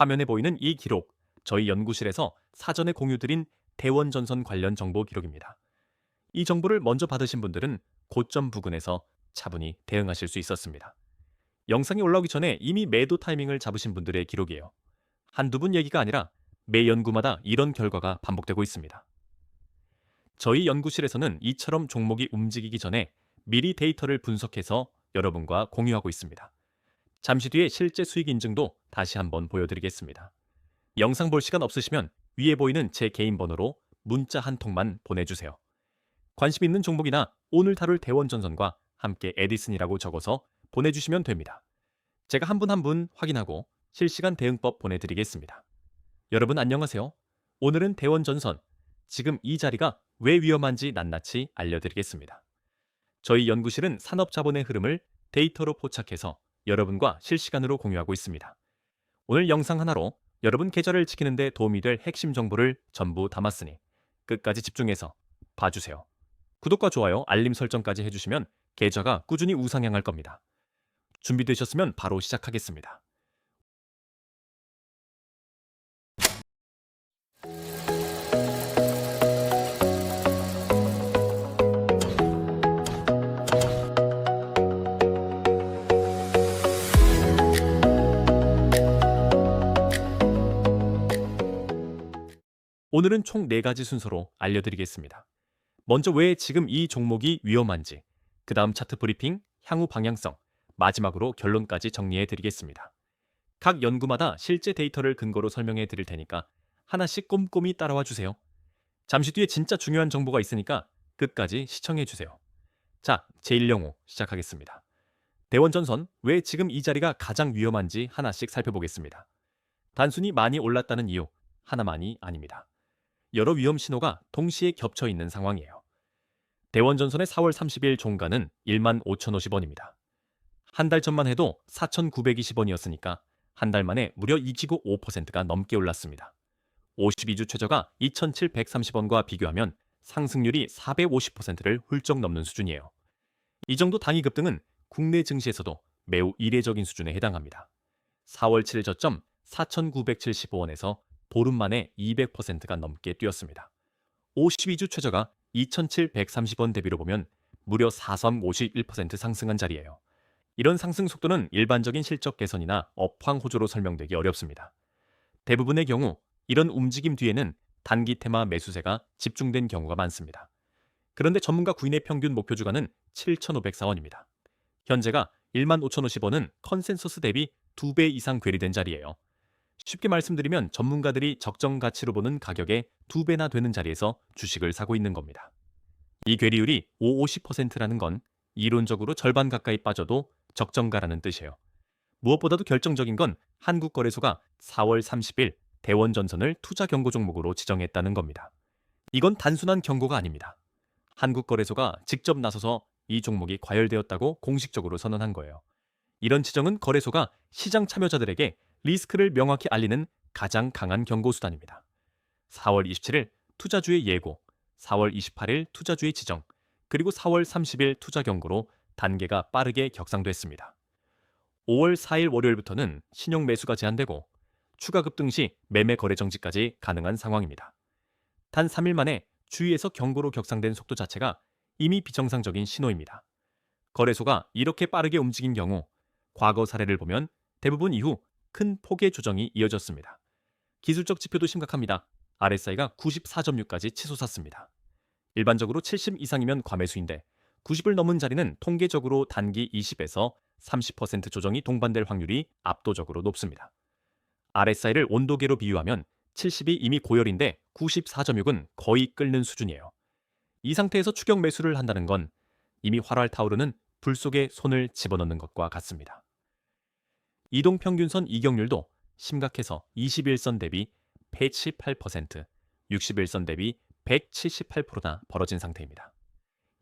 화면에 보이는 이 기록, 저희 연구실에서 사전에 공유드린 대원전선 관련 정보 기록입니다. 이 정보를 먼저 받으신 분들은 고점 부근에서 차분히 대응하실 수 있었습니다. 영상이 올라오기 전에 이미 매도 타이밍을 잡으신 분들의 기록이에요. 한두 분 얘기가 아니라 매 연구마다 이런 결과가 반복되고 있습니다. 저희 연구실에서는 이처럼 종목이 움직이기 전에 미리 데이터를 분석해서 여러분과 공유하고 있습니다. 잠시 뒤에 실제 수익 인증도 다시 한번 보여드리겠습니다. 영상 볼 시간 없으시면 위에 보이는 제 개인 번호로 문자 한 통만 보내주세요. 관심 있는 종목이나 오늘 다룰 대원전선과 함께 에디슨이라고 적어서 보내주시면 됩니다. 제가 한 분 한 분 확인하고 실시간 대응법 보내드리겠습니다. 여러분 안녕하세요. 오늘은 대원전선, 지금 이 자리가 왜 위험한지 낱낱이 알려드리겠습니다. 저희 연구실은 산업자본의 흐름을 데이터로 포착해서 여러분과 실시간으로 공유하고 있습니다. 오늘 영상 하나로 여러분 계좌를 지키는 데 도움이 될 핵심 정보를 전부 담았으니 끝까지 집중해서 봐주세요. 구독과 좋아요, 알림 설정까지 해주시면 계좌가 꾸준히 우상향할 겁니다. 준비되셨으면 바로 시작하겠습니다. 오늘은 총 4가지 순서로 알려드리겠습니다. 먼저 왜 지금 이 종목이 위험한지, 그 다음 차트 브리핑, 향후 방향성, 마지막으로 결론까지 정리해 드리겠습니다. 각 연구마다 실제 데이터를 근거로 설명해 드릴 테니까 하나씩 꼼꼼히 따라와 주세요. 잠시 뒤에 진짜 중요한 정보가 있으니까 끝까지 시청해 주세요. 자, 제1영호 시작하겠습니다. 대원전선, 왜 지금 이 자리가 가장 위험한지 하나씩 살펴보겠습니다. 단순히 많이 올랐다는 이유 하나만이 아닙니다. 여러 위험 신호가 동시에 겹쳐 있는 상황이에요. 대원전선의 4월 30일 종가는 15,050원입니다. 한 달 전만 해도 4,920원이었으니까 한 달 만에 무려 25%가 넘게 올랐습니다. 52주 최저가 2,730원과 비교하면 상승률이 450%를 훌쩍 넘는 수준이에요. 이 정도 단위 급등은 국내 증시에서도 매우 이례적인 수준에 해당합니다. 4월 7일 저점 4,975원에서 보름 만에 200%가 넘게 뛰었습니다. 52주 최저가 2,730원 대비로 보면 무려 4.51% 상승한 자리예요. 이런 상승 속도는 일반적인 실적 개선이나 업황 호조로 설명되기 어렵습니다. 대부분의 경우 이런 움직임 뒤에는 단기 테마 매수세가 집중된 경우가 많습니다. 그런데 전문가 구인의 평균 목표 주가는 7,504원입니다. 현재가 15,050원은 컨센서스 대비 2배 이상 괴리된 자리예요. 쉽게 말씀드리면 전문가들이 적정 가치로 보는 가격의 2배나 되는 자리에서 주식을 사고 있는 겁니다. 이 괴리율이 50%라는 건 이론적으로 절반 가까이 빠져도 적정가라는 뜻이에요. 무엇보다도 결정적인 건 한국거래소가 4월 30일 대원전선을 투자 경고 종목으로 지정했다는 겁니다. 이건 단순한 경고가 아닙니다. 한국거래소가 직접 나서서 이 종목이 과열되었다고 공식적으로 선언한 거예요. 이런 지정은 거래소가 시장 참여자들에게 리스크를 명확히 알리는 가장 강한 경고 수단입니다. 4월 27일 투자주의 예고, 4월 28일 투자주의 지정, 그리고 4월 30일 투자 경고로 단계가 빠르게 격상됐습니다. 5월 4일 월요일부터는 신용 매수가 제한되고 추가 급등 시 매매 거래 정지까지 가능한 상황입니다. 단 3일 만에 주위에서 경고로 격상된 속도 자체가 이미 비정상적인 신호입니다. 거래소가 이렇게 빠르게 움직인 경우 과거 사례를 보면 대부분 이후 큰 폭의 조정이 이어졌습니다. 기술적 지표도 심각합니다. RSI가 94.6까지 치솟았습니다. 일반적으로 70 이상이면 과매수인데 90을 넘은 자리는 통계적으로 단기 20에서 30% 조정이 동반될 확률이 압도적으로 높습니다. RSI를 온도계로 비유하면 70이 이미 고열인데 94.6은 거의 끓는 수준이에요. 이 상태에서 추격 매수를 한다는 건 이미 활활 타오르는 불 속에 손을 집어넣는 것과 같습니다. 이동평균선 이격률도 심각해서 21선 대비 118%, 61선 대비 178%나 벌어진 상태입니다.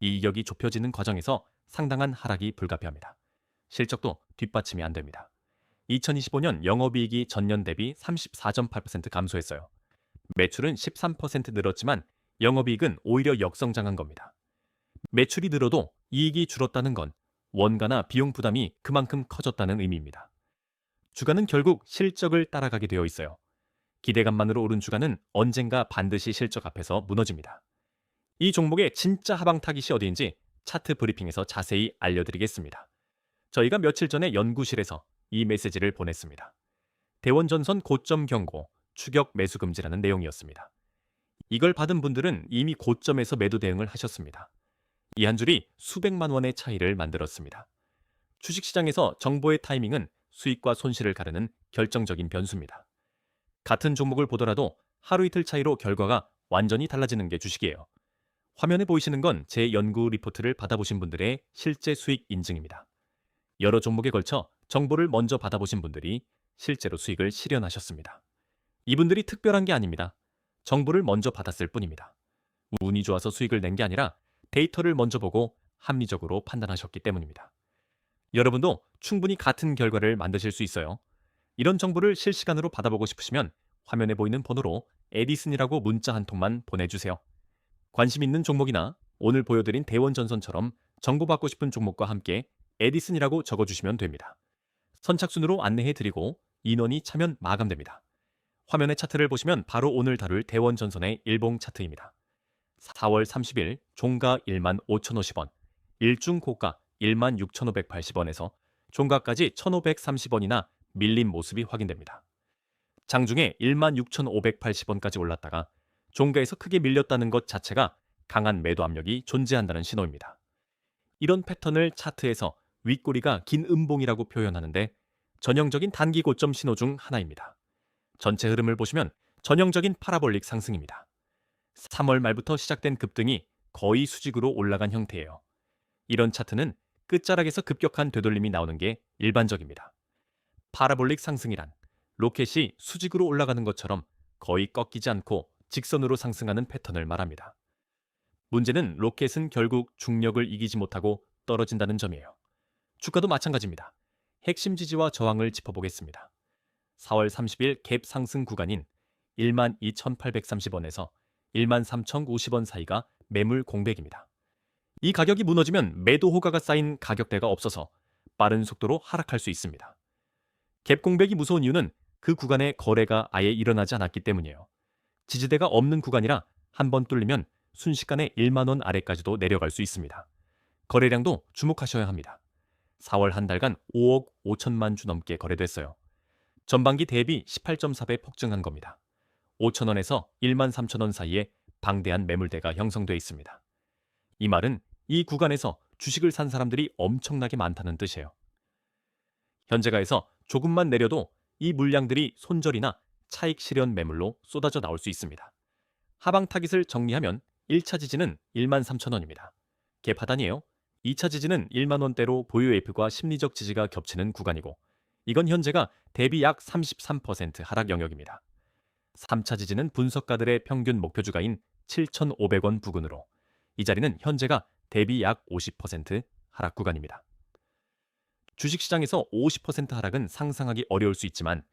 이 이격이 좁혀지는 과정에서 상당한 하락이 불가피합니다. 실적도 뒷받침이 안 됩니다. 2025년 영업이익이 전년 대비 34.8% 감소했어요. 매출은 13% 늘었지만 영업이익은 오히려 역성장한 겁니다. 매출이 늘어도 이익이 줄었다는 건 원가나 비용 부담이 그만큼 커졌다는 의미입니다. 주가는 결국 실적을 따라가게 되어 있어요. 기대감만으로 오른 주가는 언젠가 반드시 실적 앞에서 무너집니다. 이 종목의 진짜 하방 타깃이 어디인지 차트 브리핑에서 자세히 알려드리겠습니다. 저희가 며칠 전에 연구실에서 이 메시지를 보냈습니다. 대원전선 고점 경고, 추격 매수 금지라는 내용이었습니다. 이걸 받은 분들은 이미 고점에서 매도 대응을 하셨습니다. 이 한 줄이 수백만 원의 차이를 만들었습니다. 주식시장에서 정보의 타이밍은 수익과 손실을 가르는 결정적인 변수입니다. 같은 종목을 보더라도 하루 이틀 차이로 결과가 완전히 달라지는 게 주식이에요. 화면에 보이시는 건 제 연구 리포트를 받아보신 분들의 실제 수익 인증입니다. 여러 종목에 걸쳐 정보를 먼저 받아보신 분들이 실제로 수익을 실현하셨습니다. 이분들이 특별한 게 아닙니다. 정보를 먼저 받았을 뿐입니다. 운이 좋아서 수익을 낸 게 아니라 데이터를 먼저 보고 합리적으로 판단하셨기 때문입니다. 여러분도 충분히 같은 결과를 만드실 수 있어요. 이런 정보를 실시간으로 받아보고 싶으시면 화면에 보이는 번호로 에디슨이라고 문자 한 통만 보내주세요. 관심 있는 종목이나 오늘 보여드린 대원전선처럼 정보받고 싶은 종목과 함께 에디슨이라고 적어주시면 됩니다. 선착순으로 안내해드리고 인원이 차면 마감됩니다. 화면의 차트를 보시면 바로 오늘 다룰 대원전선의 일봉 차트입니다. 4월 30일 종가 15,050원, 일중 고가 16,580원에서 종가까지 1,530원이나 밀린 모습이 확인됩니다. 장중에 16,580원까지 올랐다가 종가에서 크게 밀렸다는 것 자체가 강한 매도 압력이 존재한다는 신호입니다. 이런 패턴을 차트에서 윗꼬리가 긴 음봉이라고 표현하는데 전형적인 단기 고점 신호 중 하나입니다. 전체 흐름을 보시면 전형적인 파라볼릭 상승입니다. 3월 말부터 시작된 급등이 거의 수직으로 올라간 형태예요. 이런 차트는 끝자락에서 급격한 되돌림이 나오는 게 일반적입니다. 파라볼릭 상승이란 로켓이 수직으로 올라가는 것처럼 거의 꺾이지 않고 직선으로 상승하는 패턴을 말합니다. 문제는 로켓은 결국 중력을 이기지 못하고 떨어진다는 점이에요. 주가도 마찬가지입니다. 핵심 지지와 저항을 짚어보겠습니다. 4월 30일 갭 상승 구간인 12,830원에서 13,050원 사이가 매물 공백입니다. 이 가격이 무너지면 매도 호가가 쌓인 가격대가 없어서 빠른 속도로 하락할 수 있습니다. 갭 공백이 무서운 이유는 그 구간에 거래가 아예 일어나지 않았기 때문이에요. 지지대가 없는 구간이라 한번 뚫리면 순식간에 1만 원 아래까지도 내려갈 수 있습니다. 거래량도 주목하셔야 합니다. 4월 한 달간 5억 5천만 주 넘게 거래됐어요. 전반기 대비 18.4배 폭증한 겁니다. 5천원에서 1만 3천원 사이에 방대한 매물대가 형성돼 있습니다. 이 말은 이 구간에서 주식을 산 사람들이 엄청나게 많다는 뜻이에요. 현재가에서 조금만 내려도 이 물량들이 손절이나 차익 실현 매물로 쏟아져 나올 수 있습니다. 하방 타깃을 정리하면 1차 지지는 1만 3천원입니다. 갭 하단이에요. 2차 지지는 1만 원대로 보유 매입과 심리적 지지가 겹치는 구간이고 이건 현재가 대비 약 33% 하락 영역입니다. 3차 지지는 분석가들의 평균 목표 주가인 7,500원 부근으로 이 자리는 현재가 대비 약 50% 하락 구간입니다. 주식시장에서 50% 하락은 상상하기 어려울 수 있지만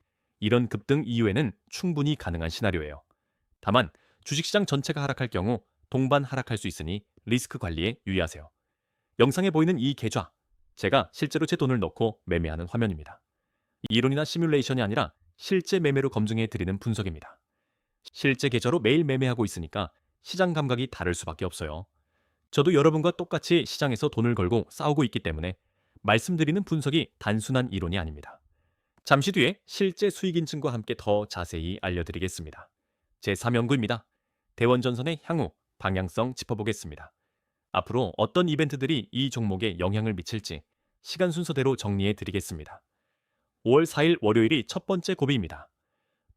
이런 급등 이후에는 충분히 가능한 시나리오예요. 다만 주식시장 전체가 하락할 경우 동반 하락할 수 있으니 리스크 관리에 유의하세요. 영상에 보이는 이 계좌, 제가 실제로 제 돈을 넣고 매매하는 화면입니다. 이론이나 시뮬레이션이 아니라 실제 매매로 검증해 드리는 분석입니다. 실제 계좌로 매일 매매하고 있으니까 시장 감각이 다를 수밖에 없어요. 저도 여러분과 똑같이 시장에서 돈을 걸고 싸우고 있기 때문에 말씀드리는 분석이 단순한 이론이 아닙니다. 잠시 뒤에 실제 수익 인증과 함께 더 자세히 알려드리겠습니다. 제3연구입니다. 대원전선의 향후 방향성 짚어보겠습니다. 앞으로 어떤 이벤트들이 이 종목에 영향을 미칠지 시간 순서대로 정리해 드리겠습니다. 5월 4일 월요일이 첫 번째 고비입니다.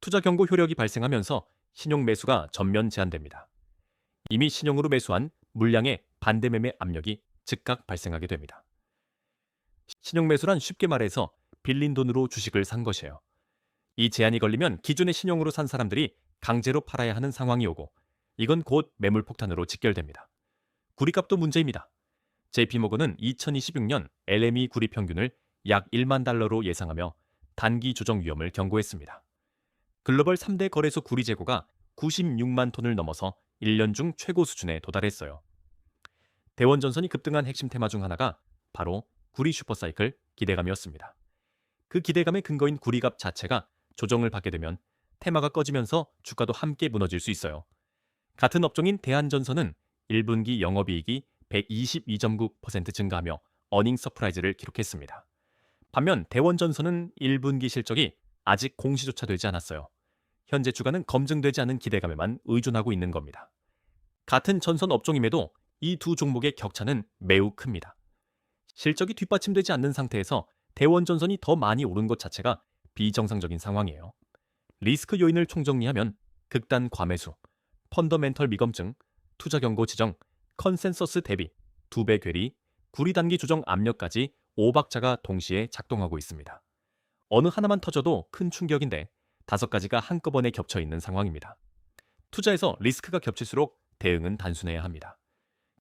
투자 경고 효력이 발생하면서 신용 매수가 전면 제한됩니다. 이미 신용으로 매수한 물량의 반대 매매 압력이 즉각 발생하게 됩니다. 신용 매수란 쉽게 말해서 빌린 돈으로 주식을 산 것이에요. 이 제한이 걸리면 기존의 신용으로 산 사람들이 강제로 팔아야 하는 상황이 오고 이건 곧 매물 폭탄으로 직결됩니다. 구리값도 문제입니다. JP모건은 2026년 LME 구리 평균을 약 1만 달러로 예상하며 단기 조정 위험을 경고했습니다. 글로벌 3대 거래소 구리 재고가 96만 톤을 넘어서 1년 중 최고 수준에 도달했어요. 대원전선이 급등한 핵심 테마 중 하나가 바로 구리 슈퍼사이클 기대감이었습니다. 그 기대감의 근거인 구리값 자체가 조정을 받게 되면 테마가 꺼지면서 주가도 함께 무너질 수 있어요. 같은 업종인 대한전선은 1분기 영업이익이 122.9% 증가하며 어닝 서프라이즈를 기록했습니다. 반면 대원전선은 1분기 실적이 아직 공시조차 되지 않았어요. 현재 주가는 검증되지 않은 기대감에만 의존하고 있는 겁니다. 같은 전선 업종임에도 이 두 종목의 격차는 매우 큽니다. 실적이 뒷받침되지 않는 상태에서 대원전선이 더 많이 오른 것 자체가 비정상적인 상황이에요. 리스크 요인을 총정리하면 극단 과매수, 펀더멘털 미검증, 투자 경고 지정, 컨센서스 대비, 2배 괴리, 구리 단기 조정 압력까지 5박자가 동시에 작동하고 있습니다. 어느 하나만 터져도 큰 충격인데 5가지가 한꺼번에 겹쳐 있는 상황입니다. 투자에서 리스크가 겹칠수록 대응은 단순해야 합니다.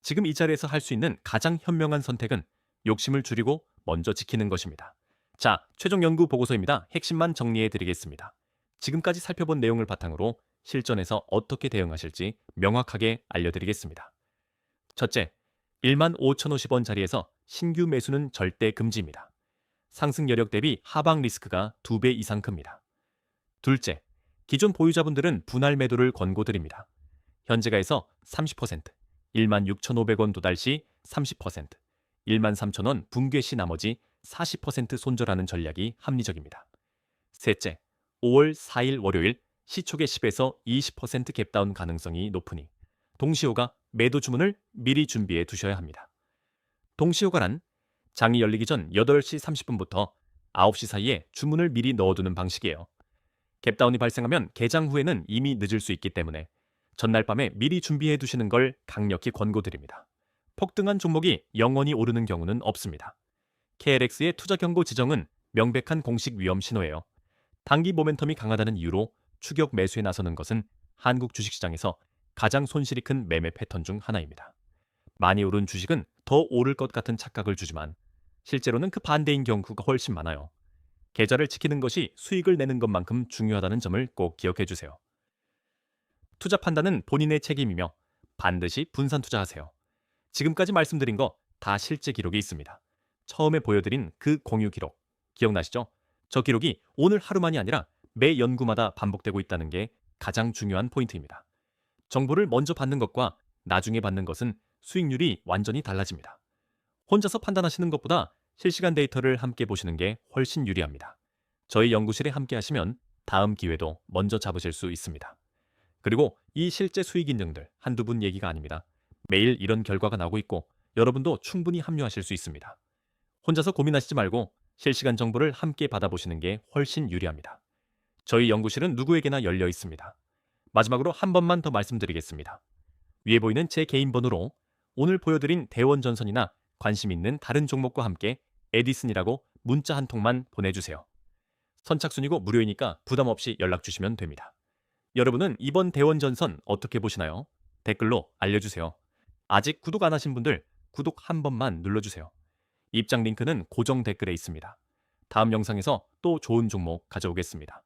지금 이 자리에서 할 수 있는 가장 현명한 선택은 욕심을 줄이고 먼저 지키는 것입니다. 자, 최종 연구 보고서입니다. 핵심만 정리해 드리겠습니다. 지금까지 살펴본 내용을 바탕으로 실전에서 어떻게 대응하실지 명확하게 알려드리겠습니다. 첫째, 15,050원 자리에서 신규 매수는 절대 금지입니다. 상승 여력 대비 하방 리스크가 2배 이상 큽니다. 둘째, 기존 보유자분들은 분할 매도를 권고드립니다. 현재가에서 30%, 16,500원 도달 시 30%, 13,000원 붕괴 시 나머지 40% 손절하는 전략이 합리적입니다. 셋째, 5월 4일 월요일 시초계 10에서 20% 갭다운 가능성이 높으니 동시효과 매도 주문을 미리 준비해 두셔야 합니다. 동시효과란 장이 열리기 전 8시 30분부터 9시 사이에 주문을 미리 넣어두는 방식이에요. 갭다운이 발생하면 개장 후에는 이미 늦을 수 있기 때문에 전날 밤에 미리 준비해 두시는 걸 강력히 권고드립니다. 폭등한 종목이 영원히 오르는 경우는 없습니다. KLX의 투자 경고 지정은 명백한 공식 위험 신호예요. 단기 모멘텀이 강하다는 이유로 추격 매수에 나서는 것은 한국 주식시장에서 가장 손실이 큰 매매 패턴 중 하나입니다. 많이 오른 주식은 더 오를 것 같은 착각을 주지만 실제로는 그 반대인 경우가 훨씬 많아요. 계좌를 지키는 것이 수익을 내는 것만큼 중요하다는 점을 꼭 기억해 주세요. 투자 판단은 본인의 책임이며 반드시 분산 투자하세요. 지금까지 말씀드린 거 다 실제 기록이 있습니다. 처음에 보여드린 그 공유 기록 기억나시죠? 저 기록이 오늘 하루만이 아니라 매 연구마다 반복되고 있다는 게 가장 중요한 포인트입니다. 정보를 먼저 받는 것과 나중에 받는 것은 수익률이 완전히 달라집니다. 혼자서 판단하시는 것보다 실시간 데이터를 함께 보시는 게 훨씬 유리합니다. 저희 연구실에 함께 하시면 다음 기회도 먼저 잡으실 수 있습니다. 그리고 이 실제 수익 인증들 한두 분 얘기가 아닙니다. 매일 이런 결과가 나오고 있고 여러분도 충분히 합류하실 수 있습니다. 혼자서 고민하시지 말고 실시간 정보를 함께 받아보시는 게 훨씬 유리합니다. 저희 연구실은 누구에게나 열려 있습니다. 마지막으로 한 번만 더 말씀드리겠습니다. 위에 보이는 제 개인 번호로 오늘 보여드린 대원전선이나 관심 있는 다른 종목과 함께 에디슨이라고 문자 한 통만 보내주세요. 선착순이고 무료이니까 부담 없이 연락 주시면 됩니다. 여러분은 이번 대원전선 어떻게 보시나요? 댓글로 알려주세요. 아직 구독 안 하신 분들 구독 한 번만 눌러주세요. 입장 링크는 고정 댓글에 있습니다. 다음 영상에서 또 좋은 종목 가져오겠습니다.